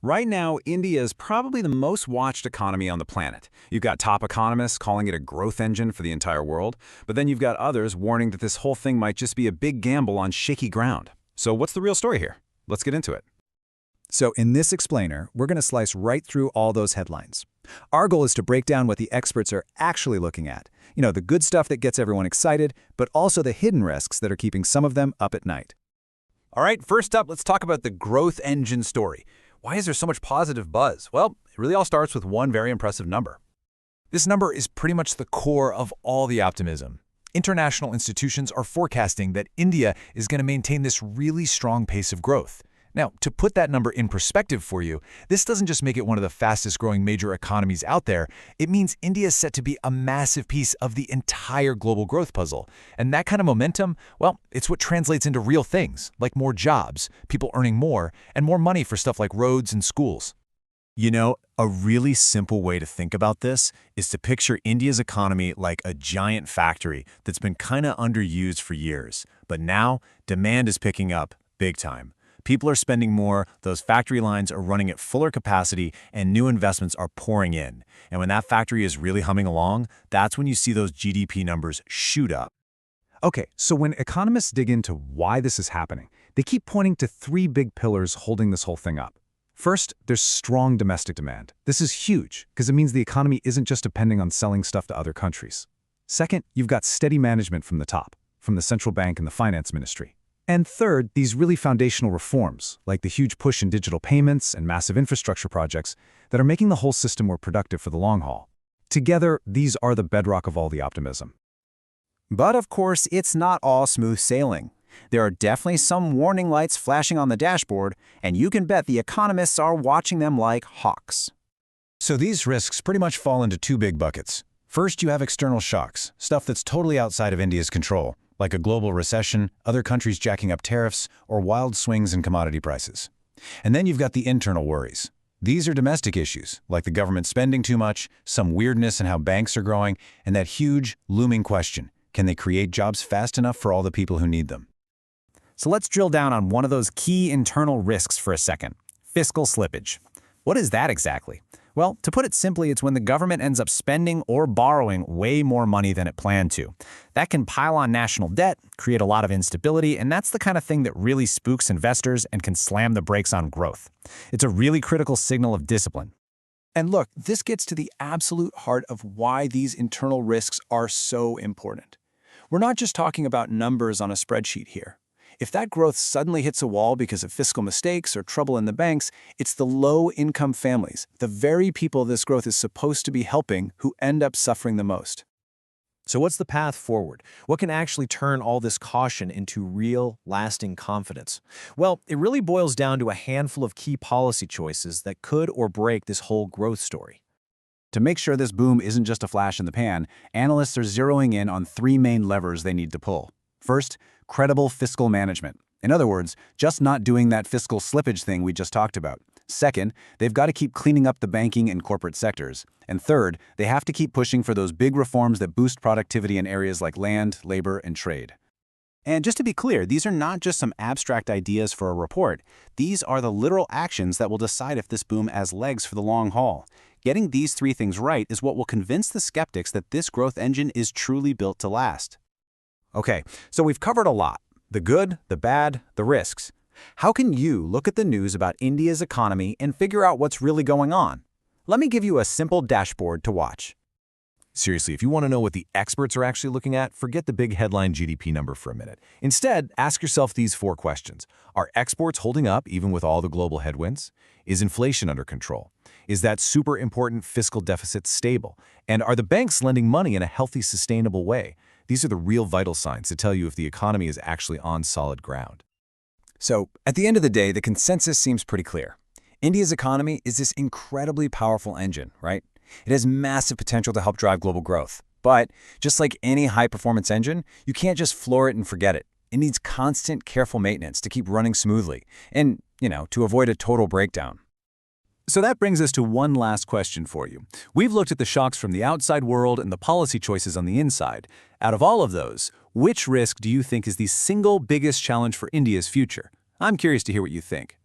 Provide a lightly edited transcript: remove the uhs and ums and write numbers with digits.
Right now, India is probably the most watched economy on the planet. You've got top economists calling it a growth engine for the entire world, but then you've got others warning that this whole thing might just be a big gamble on shaky ground. So what's the real story here? Let's get into it. So in this explainer, we're going to slice right through all those headlines. Our goal is to break down what the experts are actually looking at. The good stuff that gets everyone excited, but also the hidden risks that are keeping some of them up at night. All right, first up, let's talk about the growth engine story. Why is there so much positive buzz? Well, it really all starts with one very impressive number. This number is pretty much the core of all the optimism. International institutions are forecasting that India is going to maintain this really strong pace of growth. Now, to put that number in perspective for you, this doesn't just make it one of the fastest growing major economies out there. It means India is set to be a massive piece of the entire global growth puzzle. And that kind of momentum, well, it's what translates into real things, like more jobs, people earning more, and more money for stuff like roads and schools. A really simple way to think about this is to picture India's economy like a giant factory that's been kind of underused for years. But now, demand is picking up big time. People are spending more, those factory lines are running at fuller capacity, and new investments are pouring in. And when that factory is really humming along, that's when you see those GDP numbers shoot up. Okay, so when economists dig into why this is happening, they keep pointing to three big pillars holding this whole thing up. First, there's strong domestic demand. This is huge because it means the economy isn't just depending on selling stuff to other countries. Second, you've got steady management from the top, from the central bank and the finance ministry. And third, these really foundational reforms, like the huge push in digital payments and massive infrastructure projects that are making the whole system more productive for the long haul. Together, these are the bedrock of all the optimism. But of course, it's not all smooth sailing. There are definitely some warning lights flashing on the dashboard, and you can bet the economists are watching them like hawks. So these risks pretty much fall into two big buckets. First, you have external shocks, stuff that's totally outside of India's control, like a global recession, other countries jacking up tariffs, or wild swings in commodity prices. And then you've got the internal worries. These are domestic issues, like the government spending too much, some weirdness in how banks are growing, and that huge, looming question, can they create jobs fast enough for all the people who need them? So let's drill down on one of those key internal risks for a second: fiscal slippage. What is that exactly? Well, to put it simply, it's when the government ends up spending or borrowing way more money than it planned to. That can pile on national debt, create a lot of instability, and that's the kind of thing that really spooks investors and can slam the brakes on growth. It's a really critical signal of discipline. And look, this gets to the absolute heart of why these internal risks are so important. We're not just talking about numbers on a spreadsheet here. If that growth suddenly hits a wall because of fiscal mistakes or trouble in the banks, it's the low-income families, the very people this growth is supposed to be helping, who end up suffering the most. So what's the path forward? What can actually turn all this caution into real, lasting confidence? Well, it really boils down to a handful of key policy choices that could or break this whole growth story. To make sure this boom isn't just a flash in the pan, analysts are zeroing in on three main levers they need to pull. First, credible fiscal management. In other words, just not doing that fiscal slippage thing we just talked about. Second, they've got to keep cleaning up the banking and corporate sectors. And third, they have to keep pushing for those big reforms that boost productivity in areas like land, labor, and trade. And just to be clear, these are not just some abstract ideas for a report. These are the literal actions that will decide if this boom has legs for the long haul. Getting these three things right is what will convince the skeptics that this growth engine is truly built to last. Okay, so we've covered a lot: the good, the bad, the risks. How can you look at the news about India's economy and figure out what's really going on? Let me give you a simple dashboard to watch. Seriously, if you want to know what the experts are actually looking at, forget the big headline GDP number for a minute. Instead, ask yourself these four questions. Are exports holding up even with all the global headwinds? Is inflation under control? Is that super important fiscal deficit stable? And are the banks lending money in a healthy, sustainable way? These are the real vital signs to tell you if the economy is actually on solid ground. So, at the end of the day, the consensus seems pretty clear. India's economy is this incredibly powerful engine, right? It has massive potential to help drive global growth. But just like any high-performance engine, you can't just floor it and forget it. It needs constant, careful maintenance to keep running smoothly and, to avoid a total breakdown. So that brings us to one last question for you. We've looked at the shocks from the outside world and the policy choices on the inside. Out of all of those, which risk do you think is the single biggest challenge for India's future? I'm curious to hear what you think.